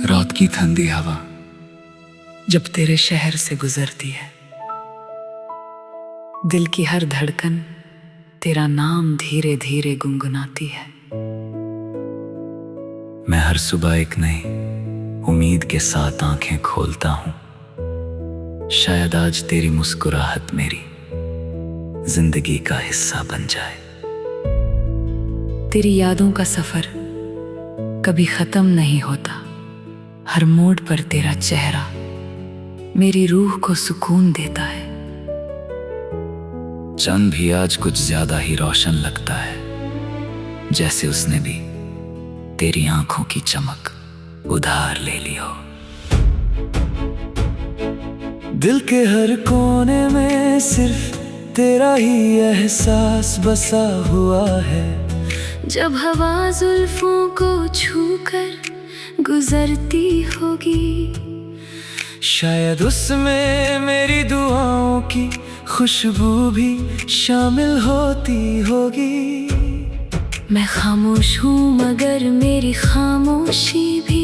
रात की ठंडी हवा जब तेरे शहर से गुजरती है, दिल की हर धड़कन तेरा नाम धीरे धीरे गुनगुनाती है। मैं हर सुबह एक नई उम्मीद के साथ आंखें खोलता हूं। शायद आज तेरी मुस्कुराहट मेरी जिंदगी का हिस्सा बन जाए। तेरी यादों का सफर कभी खत्म नहीं होता। हर मोड़ पर तेरा चेहरा मेरी रूह को सुकून देता है। चंद भी आज कुछ ज्यादा ही रोशन लगता है, जैसे उसने भी तेरी आंखों की चमक उधार ले ली हो। दिल के हर कोने में सिर्फ तेरा ही एहसास बसा हुआ है। जब हवा जुल्फों को छूकर गुजरती होगी, शायद उसमें मेरी दुआओं की खुशबू भी शामिल होती होगी। मैं खामोश हूँ मगर मेरी खामोशी भी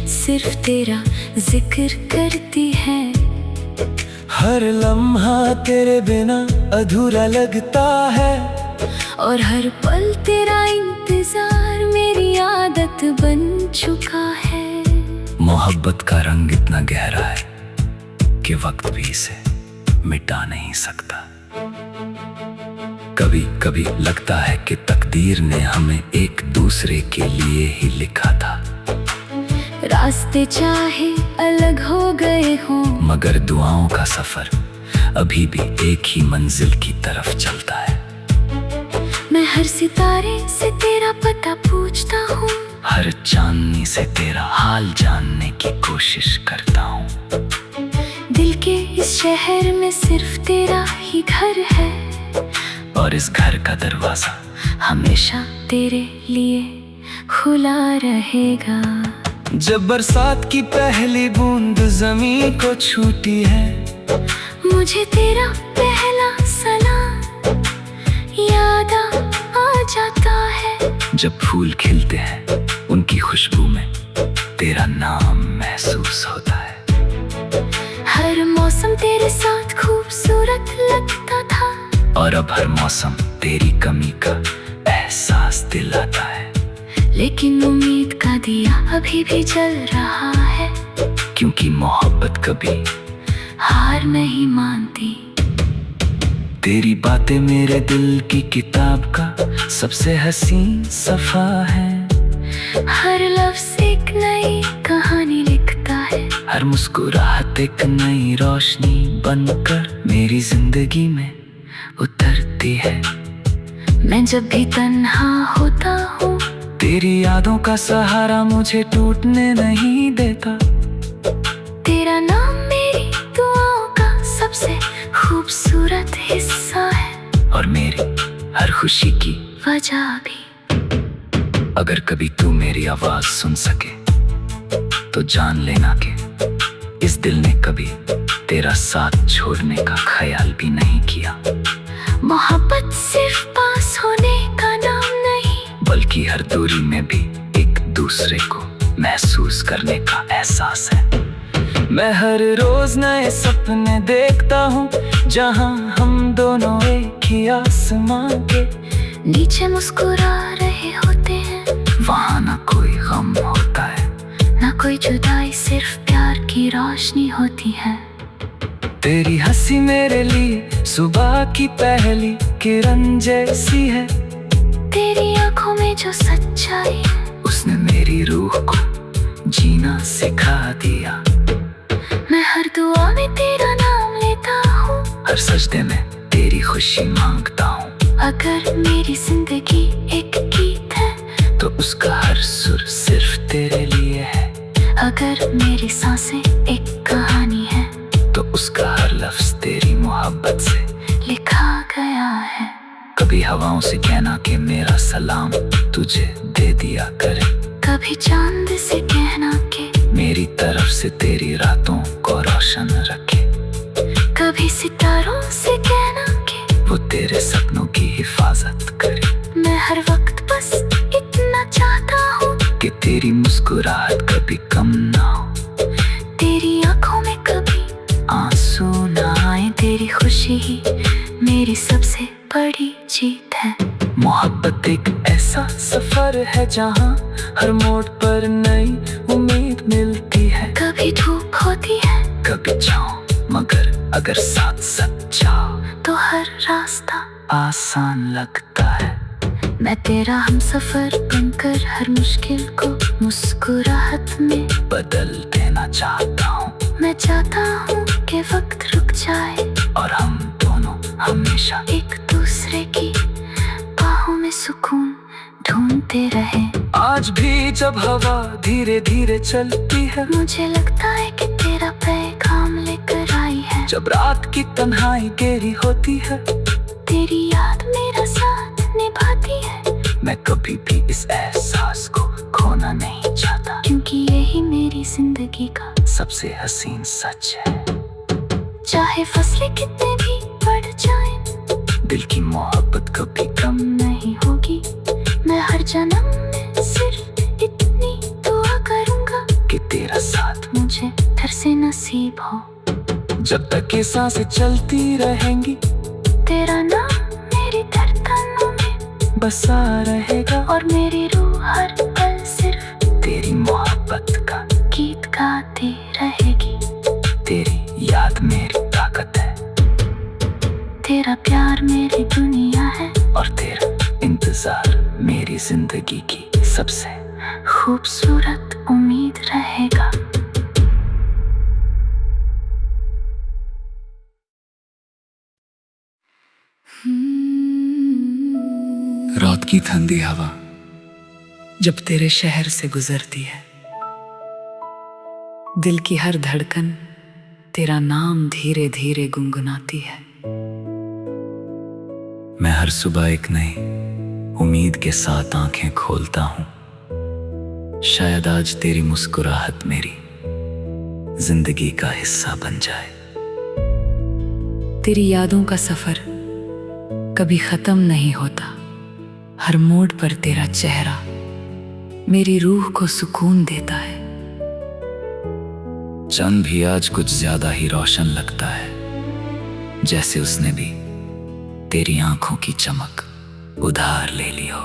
सिर्फ तेरा जिक्र करती है। हर लम्हा तेरे बिना अधूरा लगता है, और हर पल तेरा इंतजार मेरी आदत बन चुका है। मोहब्बत का रंग इतना गहरा है कि वक्त भी इसे मिटा नहीं सकता। कभी कभी लगता है कि तकदीर ने हमें एक दूसरे के लिए ही लिखा था। रास्ते चाहे अलग हो गए हों, मगर दुआओं का सफर अभी भी एक ही मंजिल की तरफ चलता है। मैं हर सितारे से तेरा पता पूछता हूँ, हर चांदनी से तेरा हाल जानने की कोशिश करता हूँ। दिल के इस शहर में सिर्फ तेरा ही घर है, और इस घर का दरवाजा हमेशा तेरे लिए खुला रहेगा। जब बरसात की पहली बूंद जमीन को छूती है, मुझे तेरा पहला सलाम याद आ जाता है। जब फूल खिलते हैं उनकी खुशबू में तेरा नाम महसूस होता है। हर मौसम तेरे साथ खूबसूरत लगता था, और अब हर मौसम तेरी कमी का एहसास दिलाता है। लेकिन उम्मीद का दिया अभी भी जल रहा है, क्योंकि मोहब्बत कभी हार नहीं मानती। तेरी बातें मेरे दिल की किताब का सबसे हसीन सफा है। हर लफ्ज़ एक नई कहानी लिखता है, हर मुस्कुराहट एक नई रोशनी बनकर मेरी जिंदगी में उतरती है। मैं जब भी तन्हा होता हूँ, तेरी यादों का सहारा मुझे टूटने नहीं देता। तेरा नाम मेरी दुआओं का सबसे खूबसूरत हिस्सा है, और मेरी हर खुशी की वजह भी। अगर कभी तू मेरी आवाज सुन सके तो जान लेना कि इस दिल ने कभी तेरा साथ छोड़ने का ख्याल भी नहीं किया। मोहब्बत सिर्फ पास होने का नाम नहीं, बल्कि हर दूरी में भी एक दूसरे को महसूस करने का एहसास है। मैं हर रोज नए सपने देखता हूँ, जहाँ हम दोनों एक ही आसमां के नीचे मुस्कुरा रहे होते हैं। वहाँ ना कोई गम होता है, ना कोई जुदाई, सिर्फ प्यार की रोशनी होती है। तेरी हंसी मेरे लिए सुबह की पहली किरण जैसी है। तेरी आंखों में जो सच्चाई है, उसने मेरी रूह को जीना सिखा दिया। मैं हर दुआ में तेरा नाम लेता हूँ, हर सजदे में तेरी खुशी मांगता हूँ। अगर मेरी जिंदगी एक गीत है, तो उसका हर सुर सिर्फ तेरे लिए है। अगर मेरी सांसें एक कहानी है, तो उसका हर लफ्ज तेरी मोहब्बत से लिखा गया है। कभी हवाओं से कहना कि मेरा सलाम तुझे दे दिया करे। कभी चांद से कहना कि मेरी तरफ से तेरी रातों को रोशन रखे। कभी सितारों से कहना कि वो तेरे सपनों की हिफाजत करे। मैं हर वक्त बस इतना चाहता हूँ कि तेरी मुस्कुराहट कभी कम ना सफर है जहाँ हर मोड़ पर नई उम्मीद मिलती है। कभी धूप होती है, कभी छाँव, मगर अगर साथ सच्चा तो हर रास्ता आसान लगता है। मैं तेरा हम सफर बनकर हर मुश्किल को मुस्कुराहट में बदल देना चाहता हूँ। मैं चाहता हूँ कि वक्त रुक जाए और हम दोनों हमेशा एक दूसरे की बाहों में सुकून ढूंढते रहे। आज भी जब हवा धीरे धीरे चलती है, मुझे लगता है कि तेरा पैगाम लेकर आई है। जब रात की तन्हाई गहरी होती है, तेरी याद मेरा साथ निभाती है। मैं कभी भी इस एहसास को खोना नहीं चाहता, क्योंकि यही मेरी जिंदगी का सबसे हसीन सच है। चाहे फसलें कितने भी बढ़ जाएं, दिल की मोहब्बत कभी कम नहीं होगी। मैं हर जन्म में सिर्फ इतनी दुआ करूंगा कि तेरा साथ मुझे फिर से नसीब हो। जब तक ये सांसें चलती रहेंगी, तेरा नाम मेरी धड़कनों में बसा रहेगा। और मेरी रूह हर पल सिर्फ तेरी मोहब्बत का गीत गाती रहेगी। तेरी याद मेरी ताकत है, तेरा प्यार मेरी दुनिया है, और तेरा इंतजार मेरी जिंदगी की सबसे खूबसूरत उम्मीद रहेगा। रात की ठंडी हवा जब तेरे शहर से गुजरती है, दिल की हर धड़कन तेरा नाम धीरे धीरे गुनगुनाती है। मैं हर सुबह एक नई उम्मीद के साथ आंखें खोलता हूँ। शायद आज तेरी मुस्कुराहट मेरी जिंदगी का हिस्सा बन जाए। तेरी यादों का सफर कभी खत्म नहीं होता। हर मोड़ पर तेरा चेहरा मेरी रूह को सुकून देता है। चंद भी आज कुछ ज्यादा ही रोशन लगता है, जैसे उसने भी तेरी आंखों की चमक उधार ले ली हो।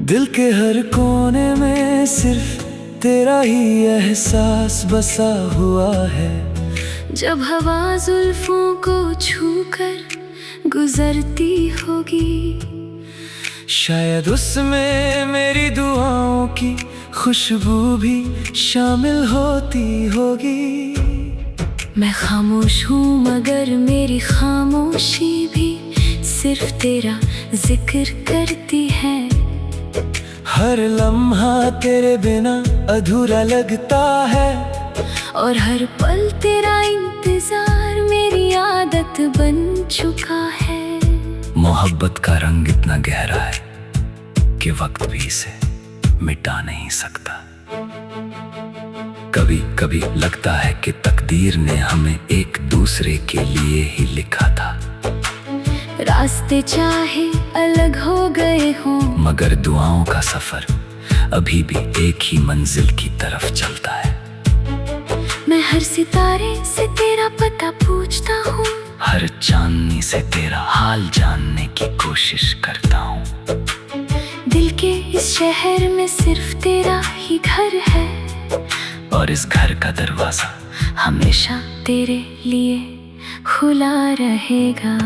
दिल के हर कोने में सिर्फ तेरा ही एहसास बसा हुआ है। जब हवा जुल्फों को छूकर गुजरती होगी, शायद उसमें मेरी दुआओं की खुशबू भी शामिल होती होगी। मैं खामोश हूँ मगर मेरी खामोशी भी सिर्फ तेरा जिक्र करती है। हर लम्हा तेरे बिना अधूरा लगता है, और हर पल तेरा इंतजार मेरी आदत बन चुका है। मोहब्बत का रंग इतना गहरा है कि वक्त भी इसे मिटा नहीं सकता। कभी कभी लगता है कि तकदीर ने हमें एक दूसरे के लिए ही लिखा था। रास्ते चाहे अलग हो गए हों, मगर दुआओं का सफर अभी भी एक ही मंजिल की तरफ चलता है। मैं हर सितारे से तेरा पता पूछता हूँ, हर चांदनी से तेरा हाल जानने की कोशिश करता हूँ। दिल के इस शहर में सिर्फ तेरा ही घर है, और इस घर का दरवाजा हमेशा तेरे लिए खुला रहेगा।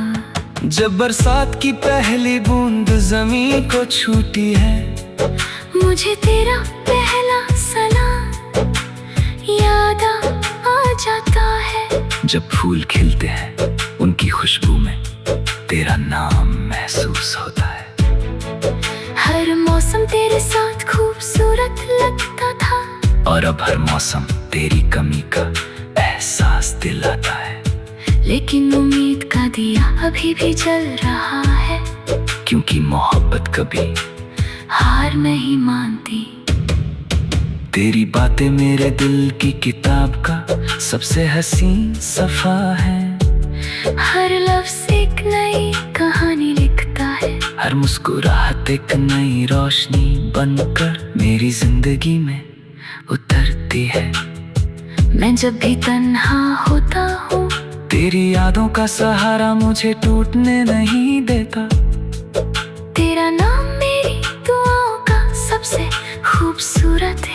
जब बरसात की पहली बूंद जमीन को छूती है, मुझे तेरा पहला सलाम याद आ जाता है। जब फूल खिलते हैं उनकी खुशबू में तेरा नाम महसूस होता है। हर मौसम तेरे साथ खूबसूरत लगता था, और अब हर मौसम तेरी कमी का एहसास दिलाता है। लेकिन उम्मीद का दिया अभी भी जल रहा है, क्योंकि मोहब्बत कभी हार नहीं मानती। तेरी बातें मेरे दिल की किताब का सबसे हसीन सफा है। हर लफ्ज़ एक नई कहानी लिखता है, हर मुस्कुराहट एक नई रोशनी बनकर मेरी जिंदगी में उतरती है। मैं जब भी तन्हा होता हूँ, तेरी यादों का सहारा मुझे टूटने नहीं देता।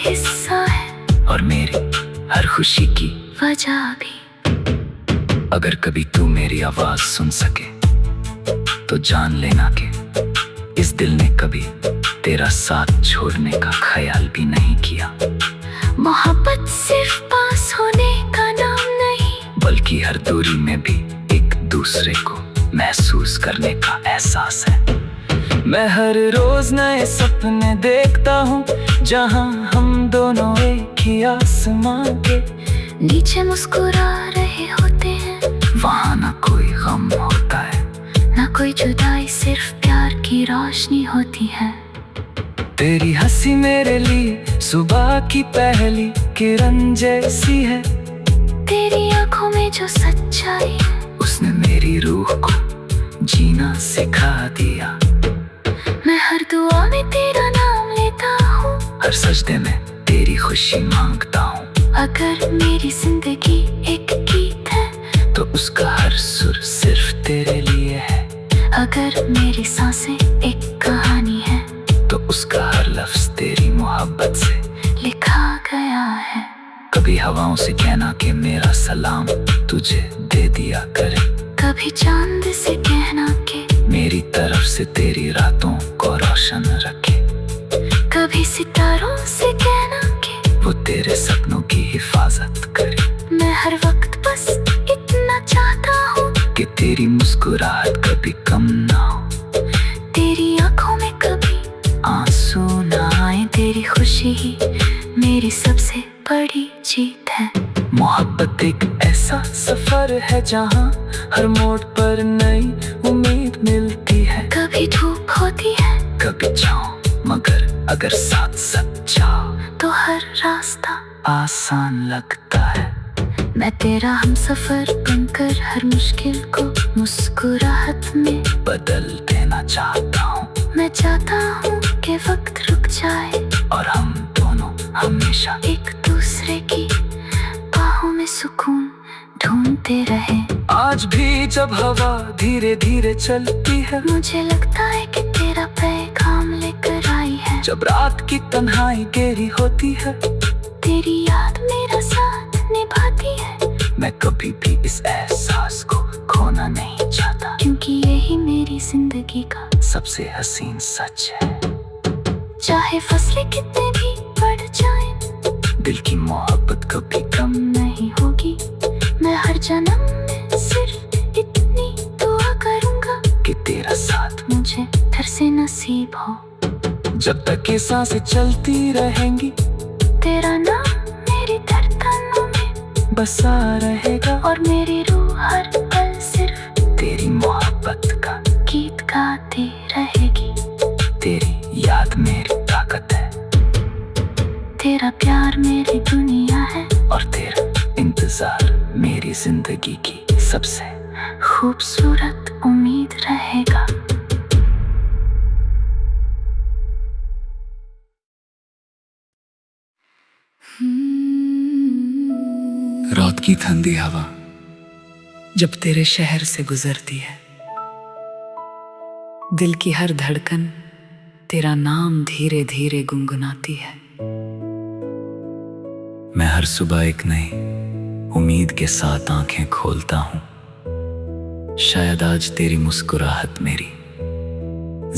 हिस्सा है और मेरी हर खुशी की वजह भी। अगर कभी तू मेरी आवाज सुन सके तो जान लेना कि इस दिल ने कभी तेरा साथ छोड़ने का ख्याल भी नहीं किया। मोहब्बत सिर्फ पास होने का नाम नहीं, बल्कि हर दूरी में भी एक दूसरे को महसूस करने का एहसास है। मैं हर रोज नए सपने देखता हूँ जहाँ हम दोनों एक ही आसमां के नीचे मुस्कुरा रहे होते हैं। वहाँ ना कोई गम होता है ना कोई जुदाई, सिर्फ प्यार की रोशनी होती है। तेरी हंसी मेरे लिए सुबह की पहली किरण जैसी है। तेरी आंखों में जो सच्चाई है उसने मेरी रूह को जीना सिखा दिया। मैं हर दुआ में तेरा नाम लेता हूँ, हर सजदे में तेरी खुशी मांगता हूँ। अगर मेरी जिंदगी एक गीत है तो उसका हर सुर सिर्फ तेरे लिए है। अगर मेरी सांसें एक कहानी है तो उसका हर लफ्ज तेरी मोहब्बत से लिखा गया है। कभी हवाओं से कहना कि मेरा सलाम तुझे दे दिया करे। कभी चांद से कहना कि मेरी तरफ से तेरी रातों को रोशन रखे। कभी सितारों से कहना कि वो तेरे सपनों की हिफाजत करे। मैं हर वक्त बस इतना चाहता हूँ कि तेरी मुस्कुराहट कभी कम ना हो, तेरी आंखों में कभी आंसू ना आए। तेरी खुशी ही मेरी सबसे बड़ी जीत है। मोहब्बत एक ऐसा सफर है जहाँ हर मोड़ पर नई उम्मीद मिलती है। कभी धूप होती है कभी छाँव, मगर अगर साथ सच्चा तो हर रास्ता आसान लगता है। मैं तेरा हमसफर बनकर हर मुश्किल को मुस्कुराहट में बदल देना चाहता हूँ। मैं चाहता हूँ कि वक्त रुक जाए और हम दोनों हमेशा एक दूसरे की बाहों में सुकून ढूंढते रहे। आज भी जब हवा धीरे धीरे चलती है मुझे लगता है कि तेरा पैगाम लेकर आई है। जब रात की तन्हाई गहरी होती है तेरी याद मेरा साथ निभाती है। मैं कभी भी इस एहसास को खोना नहीं चाहता, क्योंकि यही मेरी जिंदगी का सबसे हसीन सच है। चाहे फसलें कितने भी बढ़ जाएं, दिल की मोहब्बत कभी कम नहीं होगी। मैं हर जन्म में सिर्फ इतनी दुआ करूंगा कि तेरा साथ मुझे फिर से नसीब हो। जब तक ये सांसें चलती रहेंगी तेरा नाम मेरी धड़कनों में बसा रहेगा और मेरी रूह हर पल सिर्फ तेरी मोहब्बत का गीत गाती रहेगी। तेरी याद मेरी ताकत है, तेरा प्यार मेरी दुनिया है और तेरा इंतजार मेरी जिंदगी की सबसे खूबसूरत उम्मीद रहेगा। रात की ठंडी हवा जब तेरे शहर से गुजरती है, दिल की हर धड़कन तेरा नाम धीरे धीरे गुनगुनाती है। मैं हर सुबह एक नई उम्मीद के साथ आंखें खोलता हूँ। शायद आज तेरी मुस्कुराहट मेरी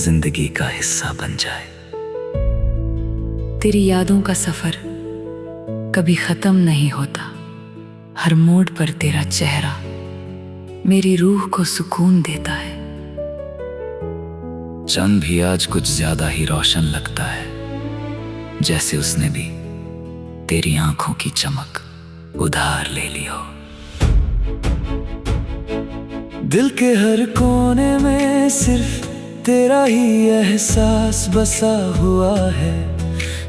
जिंदगी का हिस्सा बन जाए। तेरी यादों का सफर कभी खत्म नहीं होता। हर मोड़ पर तेरा चेहरा मेरी रूह को सुकून देता है। चंद भी आज कुछ ज्यादा ही रोशन लगता है, जैसे उसने भी तेरी आंखों की चमक उधार ले ली हो। दिल के हर कोने में सिर्फ तेरा ही एहसास बसा हुआ है।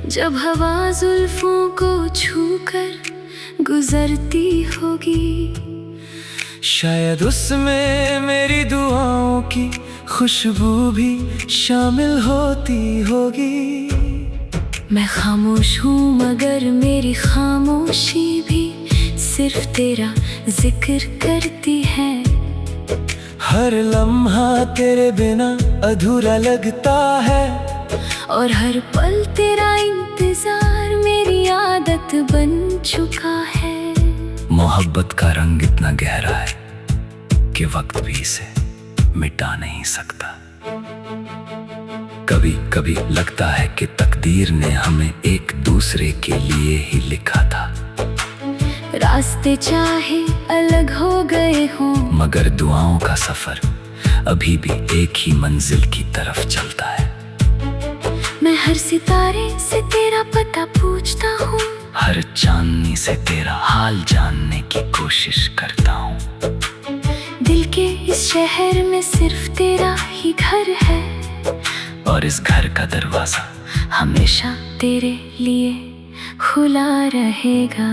जब हवा जुल्फों को छूकर गुजरती होगी, शायद उसमें मेरी दुआओं की खुशबू भी शामिल होती होगी। मैं खामोश हूँ मगर मेरी खामोशी भी सिर्फ तेरा जिक्र करती है। हर लम्हा तेरे बिना अधूरा लगता है और हर पल तेरा इंतजार मेरी आदत बन चुका है। मोहब्बत का रंग इतना गहरा है कि वक्त भी इसे मिटा नहीं सकता। कभी कभी लगता है कि तकदीर ने हमें एक दूसरे के लिए ही लिखा था। रास्ते चाहे अलग हो गए हों, मगर दुआओं का सफर अभी भी एक ही मंजिल की तरफ चलता है। मैं हर सितारे से तेरा पता पूछता हूँ, हर चांदनी से तेरा हाल जानने की कोशिश करता हूँ। दिल के इस शहर में सिर्फ तेरा ही घर है, और इस घर का दरवाजा हमेशा तेरे लिए खुला रहेगा।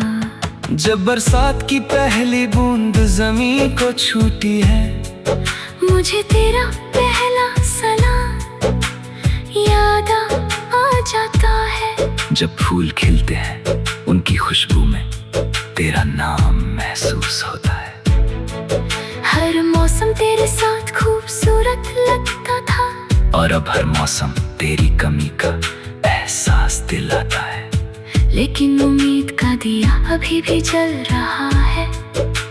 जब बरसात की पहली बूंद जमीन को छूटी है, मुझे तेरा पहला सलाम याद आ जाता है। जब फूल खिलते हैं उनकी खुशबू में तेरा नाम महसूस होता है। हर मौसम तेरे साथ खूबसूरत लगता था, और अब हर मौसम तेरी कमी का एहसास दिलाता है। लेकिन उम्मीद का दिया अभी भी जल रहा है,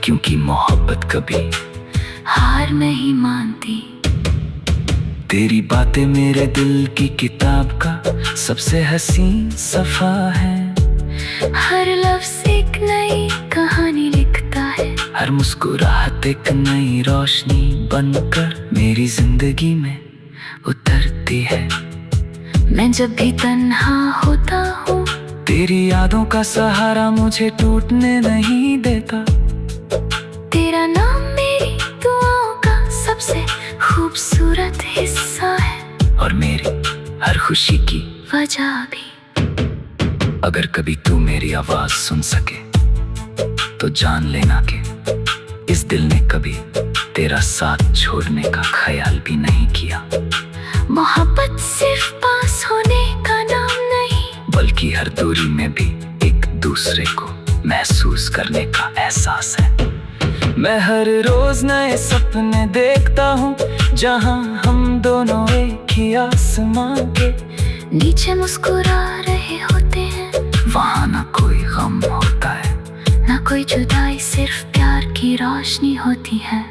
क्योंकि मोहब्बत कभी हार नहीं मानती। तेरी बातें मेरे दिल की किताब का सबसे हसीन सफा है। हर लफ्ज़ एक नई कहानी लिखता है, हर मुस्कुराहट एक नई रोशनी बनकर मेरी जिंदगी में उतरती है। मैं जब भी तन्हा होता हूँ, तेरी यादों का सहारा मुझे टूटने नहीं देता। तेरा नाम मेरी दुआओं का सबसे खूबसूरत हिस्सा है, और मेरी हर खुशी की वजह भी। अगर कभी तू मेरी आवाज सुन सके तो जान लेना कि इस दिल ने कभी तेरा साथ छोड़ने का ख्याल भी नहीं किया। मोहब्बत सिर्फ पास होने का नाम नहीं, बल्कि हर दूरी में भी एक दूसरे को महसूस करने का एहसास है। मैं हर रोज नए सपने देखता हूँ, जहाँ हम दोनों एक ही आसमां के नीचे मुस्कुरा रहे होते हैं। वहाँ ना कोई गम होता है, ना कोई जुदाई, सिर्फ प्यार की रोशनी होती है।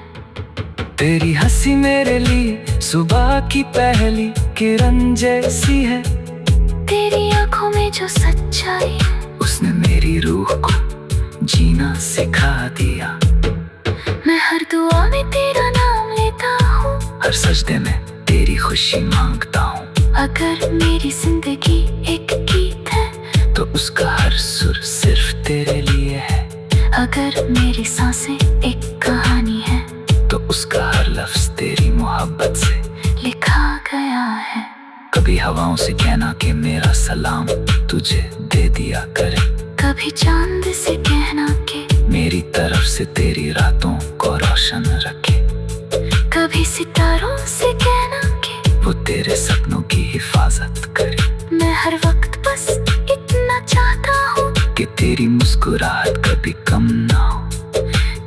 तेरी हंसी मेरे लिए सुबह की पहली किरण जैसी है। तेरी आंखों में जो सच्चाई है, उसने मेरी रूह को जीना सिखा दिया। मैं हर दुआ में तेरा नाम लेता हूँ, हर सजदे में तेरी खुशी मांगता हूँ। अगर मेरी जिंदगी एक गीत है, तो उसका हर सुर सिर्फ तेरे लिए है। अगर मेरी सांसें एक कहानी है, तो उसका हर लफ्ज तेरी मोहब्बत से लिखा गया है। कभी हवाओं से कहना कि मेरा सलाम तुझे दे दिया करे। कभी चांद से कहना कि मेरी तरफ से तेरी रातों को रोशन रखे। कभी सितारों से कहना कि वो तेरे सपनों की हिफाजत करे। मैं हर वक्त बस इतना चाहता हूँ कि तेरी मुस्कुराहट कभी कम ना हो,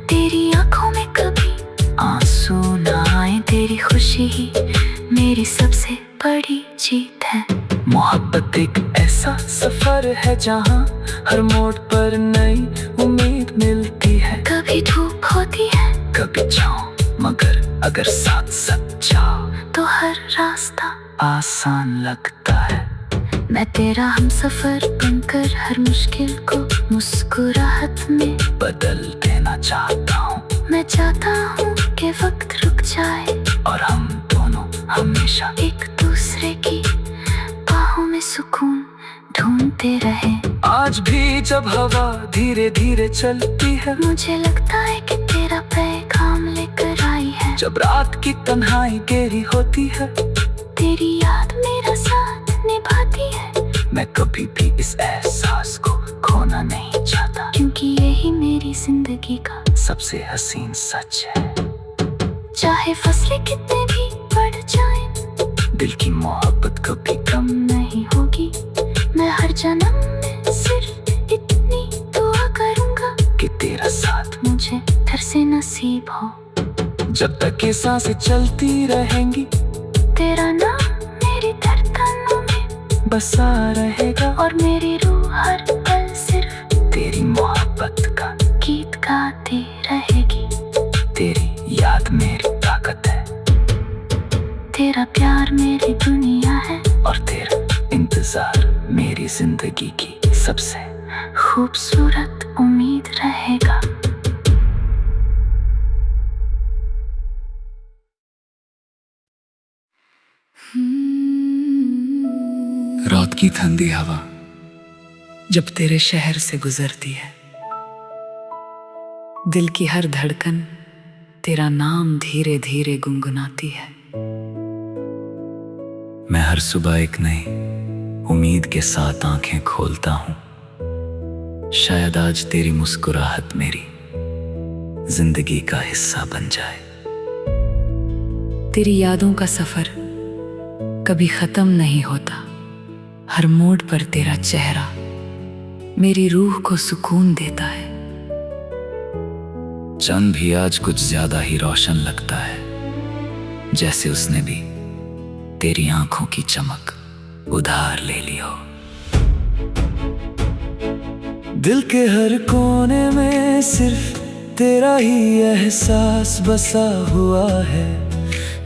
तेरी आंखों में कभी आंसू ना आए। तेरी खुशी ही मेरी सबसे बड़ी जीत है। मोहब्बत एक ऐसा सफर है जहाँ हर मोड़ पर नई उम्मीद मिलती है। कभी धूप होती है, कभी छाँव, मगर अगर साथ सच्चा तो हर रास्ता आसान लगता है। मैं तेरा हमसफर बनकर हर मुश्किल को मुस्कुराहट में बदल देना चाहता हूँ। मैं चाहता हूँ कि वक्त रुक जाए, और हम दोनों हमेशा एक दूसरे की बाहों में सुकून ढूंढते रहे। आज भी जब हवा धीरे धीरे चलती है, मुझे लगता है कि तेरा पैगाम लेकर आई है। जब रात की तन्हाई गहरी होती है, तेरी याद मेरा साथ निभाती है। मैं कभी भी इस एहसास को खोना नहीं चाहता, क्योंकि यही मेरी जिंदगी का सबसे हसीन सच है। चाहे फसलें कितने भी बढ़ जाएं, दिल की मोहब्बत कभी कम नहीं होगी। मैं हर जन्म में सिर्फ इतनी दुआ करूंगा कि तेरा साथ मुझे फिर से नसीब हो। जब तक ये सांसें चलती रहेंगी, तेरा नाम मेरी धड़कनों में बसा रहेगा। और मेरी रूह हर पल तेरी मोहब्बत का गीत गाती रहेगी। तेरी याद मेरी ताकत है, तेरा प्यार मेरी दुनिया है, और तेरा इंतजार मेरी जिंदगी की सबसे खूबसूरत उम्मीद रहेगा। रात की ठंडी हवा जब तेरे शहर से गुजरती है, दिल की हर धड़कन तेरा नाम धीरे धीरे गुनगुनाती है। मैं हर सुबह एक नई उम्मीद के साथ आंखें खोलता हूँ। शायद आज तेरी मुस्कुराहट मेरी जिंदगी का हिस्सा बन जाए। तेरी यादों का सफर कभी खत्म नहीं होता। हर मोड़ पर तेरा चेहरा मेरी रूह को सुकून देता है। चंद भी आज कुछ ज्यादा ही रोशन लगता है, जैसे उसने भी तेरी आंखों की चमक उधार ले ली हो। दिल के हर कोने में सिर्फ तेरा ही एहसास बसा हुआ है।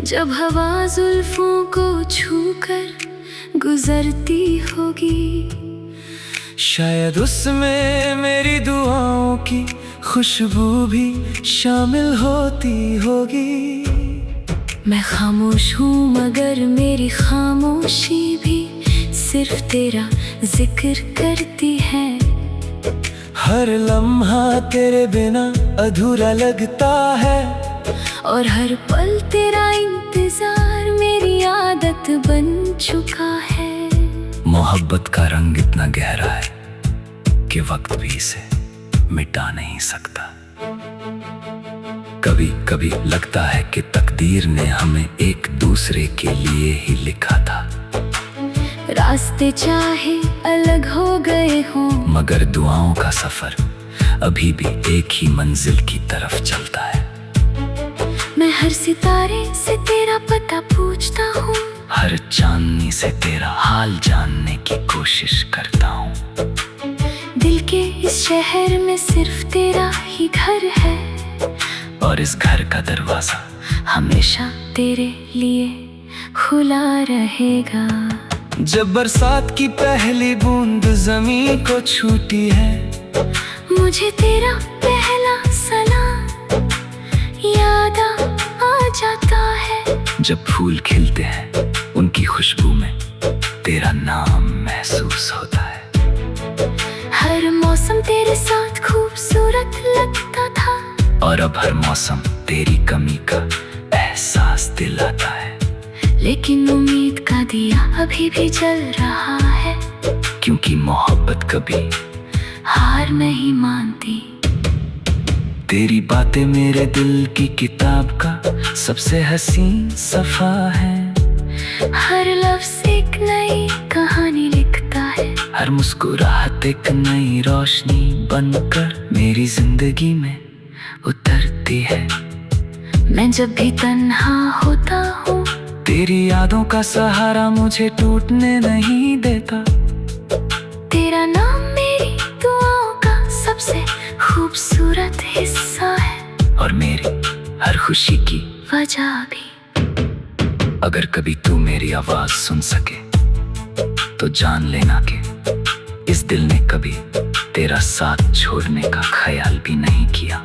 जब हवा जुल्फों को छूकर गुजरती होगी, शायद उसमें मेरी दुआओं की खुशबू भी शामिल होती होगी। मैं खामोश हूँ मगर मेरी खामोशी भी सिर्फ तेरा जिक्र करती है। हर लम्हा तेरे बिना अधूरा लगता है, और हर पल तेरा इंतजार मेरी आदत बन चुका है। मोहब्बत का रंग इतना गहरा है कि वक्त भी इसे मिटा नहीं सकता। कभी कभी लगता है कि तकदीर ने हमें एक दूसरे के लिए ही लिखा था। रास्ते चाहे अलग हो गए हों, मगर दुआओं का सफर अभी भी एक ही मंजिल की तरफ चलता है। मैं हर सितारे से तेरा पता पूछता हूँ, हर चांदनी से तेरा हाल जानने की कोशिश करता हूँ। दिल के इस शहर में सिर्फ तेरा ही घर है, और इस घर का दरवाजा हमेशा तेरे लिए खुला रहेगा। जब बरसात की पहली बूंद जमीन को छूटी है, मुझे तेरा पहला सलाम याद आ जाता है। जब फूल खिलते हैं उनकी खुशबू में तेरा नाम महसूस होता है। हर मौसम तेरे साथ खूबसूरत लगता था, और अब हर मौसम तेरी कमी का एहसास दिलाता है। लेकिन उम्मीद का दिया अभी भी जल रहा है, क्योंकि मोहब्बत कभी हार नहीं मानती। तेरी बातें मेरे दिल की किताब का सबसे हसीन सफा है। हर लफ्ज़ एक नई कहानी लिखता है, हर मुस्कुराहट एक नई रोशनी बनकर मेरी जिंदगी में उतरती है। मैं जब भी तन्हा होता हूँ, तेरी यादों का सहारा मुझे टूटने नहीं देता। तेरा नाम मेरी दुआओं का सबसे खूबसूरत हिस्सा है, और मेरी हर खुशी की वजह भी। अगर कभी तू मेरी आवाज सुन सके तो जान लेना कि इस दिल ने कभी तेरा साथ छोड़ने का ख्याल भी नहीं किया।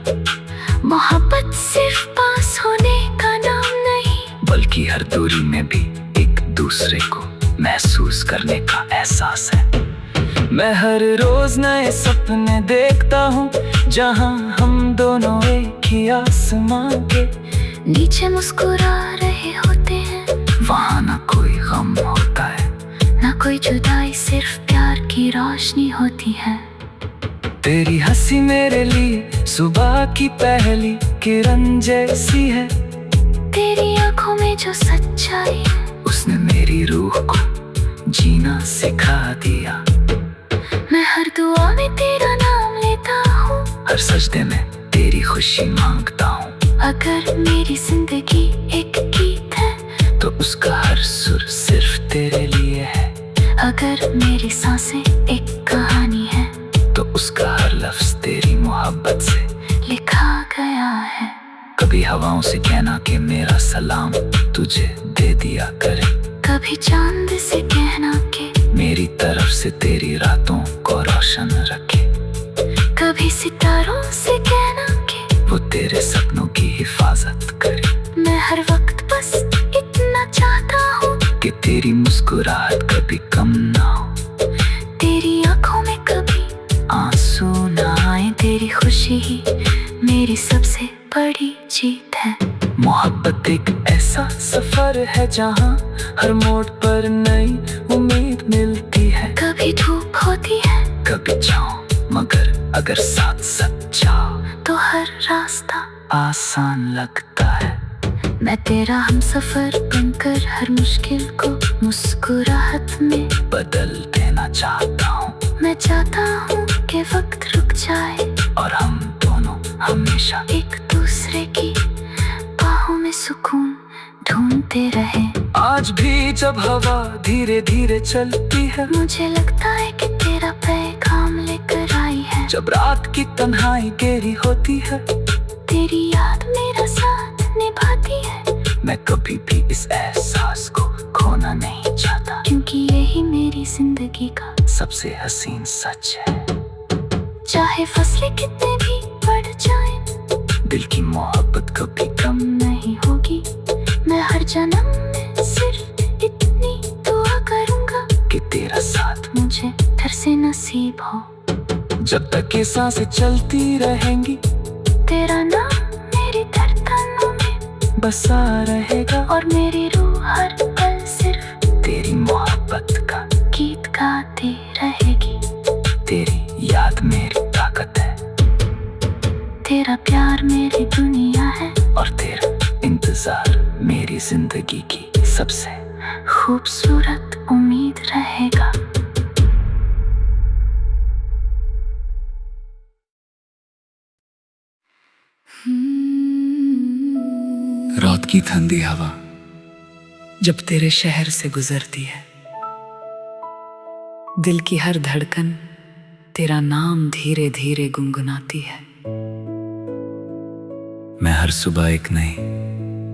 मोहब्बत सिर्फ पास होने का नाम नहीं, बल्कि हर दूरी में भी एक दूसरे को महसूस करने का एहसास है। मैं हर रोज नए सपने देखता हूँ, जहाँ हम दोनों एक ही आसमां के नीचे मुस्कुरा रहे होते हैं। वहाँ ना कोई गम होता है, ना कोई जुदाई, सिर्फ प्यार की रोशनी होती है। तेरी हंसी मेरे लिए सुबह की पहली किरण जैसी है। तेरी आंखों में जो सच्चाई है, उसने मेरी रूह को जीना सिखा दिया। मैं हर दुआ में तेरा नाम लेता हूँ, हर सजदे में तेरी खुशी मांगता हूँ। अगर मेरी जिंदगी एक गीत है, तो उसका हर सुर सिर्फ तेरे लिए है। अगर मेरी सांसें एक कहानी है, तो उसका हर मोहब्बत से लिखा गया है। कभी हवाओं से कहना कि मेरा सलाम तुझे दे दिया करे, कभी चांद से कहना कि मेरी तरफ से तेरी रातों को रोशन रखे, कभी सितारों से कहना कि वो तेरे सपनों की हिफाजत करे। मैं हर वक्त बस इतना चाहता हूँ कि तेरी मुस्कुराहट कभी कम ना हो, तेरी आंखों में कभी आंसू ना आए। तेरी खुशी ही मेरी सबसे बड़ी जीत है। मोहब्बत एक ऐसा सफर है जहाँ हर मोड़ पर नई उम्मीद मिलती है। कभी धूप होती है कभी छाँव, मगर अगर साथ सच्चा तो हर रास्ता आसान लगता है। मैं तेरा हमसफर बनकर हर मुश्किल को मुस्कुराहट में बदल देना चाहता हूँ। मैं चाहता हूँ कि वक्त रुक जाए और हम दोनों हमेशा एक दूसरे की बाहों में सुकून ढूंढते रहे। आज भी जब हवा धीरे धीरे चलती है, मुझे लगता है कि तेरा पैगाम लेकर आई है। जब रात की तन्हाई गहरी होती है, तेरी याद मेरा साथ निभाती है। मैं कभी भी इस एहसास को खोना नहीं चाहता, क्योंकि यही मेरी जिंदगी का सबसे हसीन सच है। चाहे फसलें कितने भी बढ़ जाएं, दिल की मोहब्बत कभी कम नहीं होगी। मैं हर जन्म में सिर्फ इतनी दुआ करूंगा कि तेरा साथ मुझे फिर से नसीब हो। जब तक ये सांसें चलती रहेंगी, तेरा नाम मेरी धड़कनों में बसा रहेगा। और मेरी रूह हर पल सिर्फ तेरी मोहब्बत का गीत गाती रहेगी। तेरी याद मेरी ताकत है, तेरा प्यार मेरी दुनिया है, और तेरा इंतजार मेरी जिंदगी की सबसे खूबसूरत उम्मीद रहेगा। रात की ठंडी हवा जब तेरे शहर से गुजरती है, दिल की हर धड़कन तेरा नाम धीरे धीरे गुनगुनाती है। मैं हर सुबह एक नई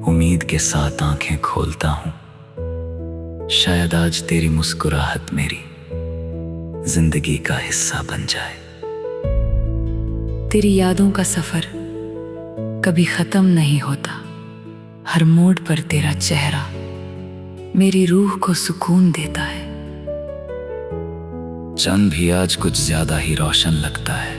उम्मीद के साथ आंखें खोलता हूँ। शायद आज तेरी मुस्कुराहट मेरी जिंदगी का हिस्सा बन जाए। तेरी यादों का सफर कभी खत्म नहीं होता। हर मोड़ पर तेरा चेहरा मेरी रूह को सुकून देता है। चंद भी आज कुछ ज्यादा ही रोशन लगता है।